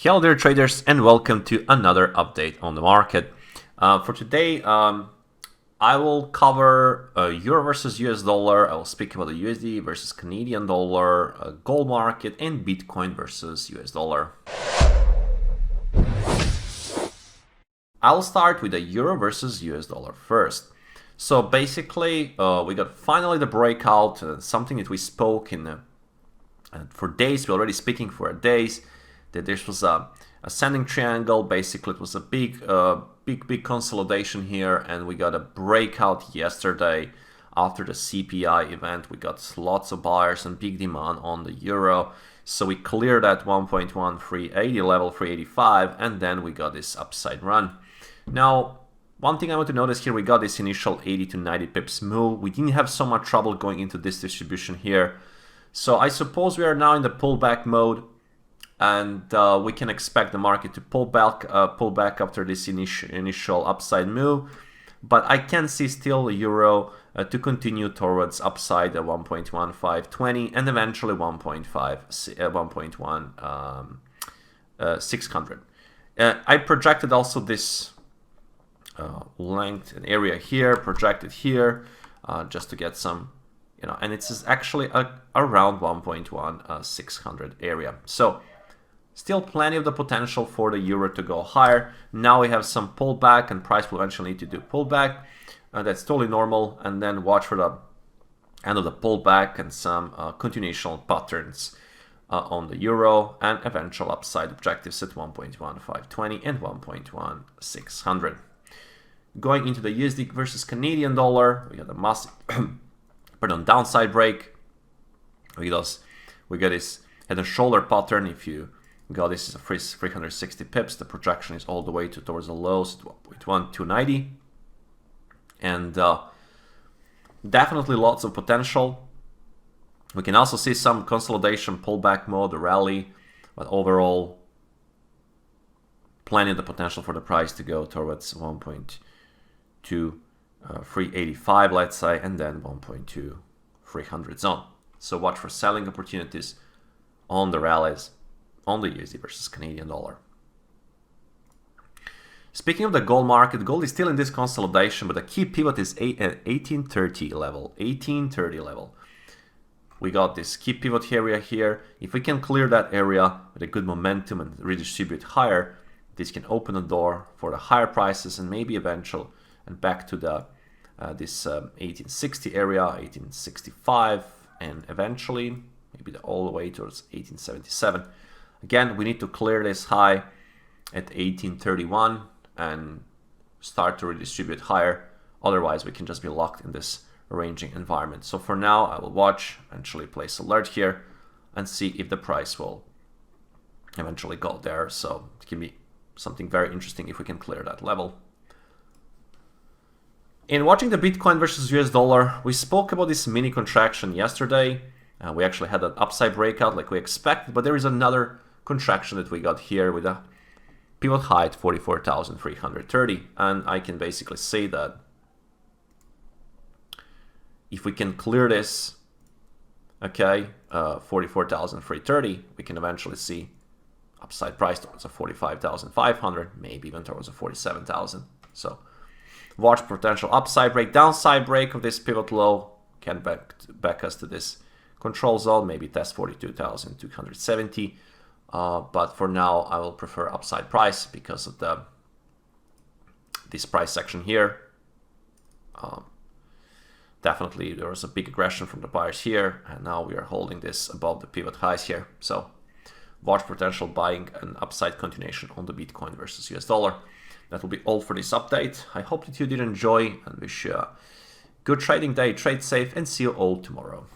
Hello there traders, and welcome to another update on the market. For today, I will cover Euro versus US dollar. I will speak about the USD versus Canadian dollar, gold market, and Bitcoin versus US dollar. I'll start with the Euro versus US dollar first. So basically, we got finally the breakout, something that we spoke in for days. We're already speaking for days that this was a ascending triangle. Basically, it was a big consolidation here, and we got a breakout yesterday after the CPI event. We got lots of buyers and big demand on the euro, so we cleared that 1.1380 level, 385, and then we got this upside run. Now, one thing I want to notice here, we got this initial 80 to 90 pips move. We didn't have so much trouble going into this distribution here, so I suppose we are now in the pullback mode. And we can expect the market to pull back after this initial upside move, but I can see still the euro to continue towards upside at 1.1520 and eventually 1.1600. I projected also this length and area here, projected here, just to get some, and it's actually around 1.1600 area. So still plenty of the potential for the euro to go higher. Now we have some pullback, and price will eventually need to do pullback. That's totally normal. And then watch for the end of the pullback and some continuation patterns on the euro, and eventual upside objectives at 1.1520 and 1.1600. Going into the USD versus Canadian dollar, we got a massive downside break. We got this head and shoulder pattern. If you got this is a 360 pips, the projection is all the way towards the lows at 1.290, and definitely lots of potential. We can also see some consolidation, pullback mode, a rally, but overall plenty of the potential for the price to go towards 1.2385, let's say, and then 1.2300 zone. So watch for selling opportunities on the rallies on the USD versus Canadian dollar. Speaking of the gold market, gold is still in this consolidation, but the key pivot is at 1830 level. 1830 level. We got this key pivot area here. If we can clear that area with a good momentum and redistribute higher, this can open the door for the higher prices and maybe eventual and back to the this 1860 area, 1865, and eventually maybe all the way towards 1877. Again, we need to clear this high at 1831 and start to redistribute higher. Otherwise, we can just be locked in this ranging environment. So for now, I will watch, eventually place alert here, and see if the price will eventually go there. So it can be something very interesting if we can clear that level. In watching the Bitcoin versus US dollar, we spoke about this mini contraction yesterday. We actually had an upside breakout like we expected, but there is another contraction that we got here with a pivot high at 44,330, and I can basically say that if we can clear this, okay, 44,330, we can eventually see upside price towards a 45,500, maybe even towards a 47,000. So watch potential upside break, downside break of this pivot low can back us to this control zone, maybe test 42,270. But for now, I will prefer upside price because of this price section here. Definitely, there was a big aggression from the buyers here, and now we are holding this above the pivot highs here. So watch potential buying and upside continuation on the Bitcoin versus US dollar. That will be all for this update. I hope that you did enjoy and wish you a good trading day. Trade safe and see you all tomorrow.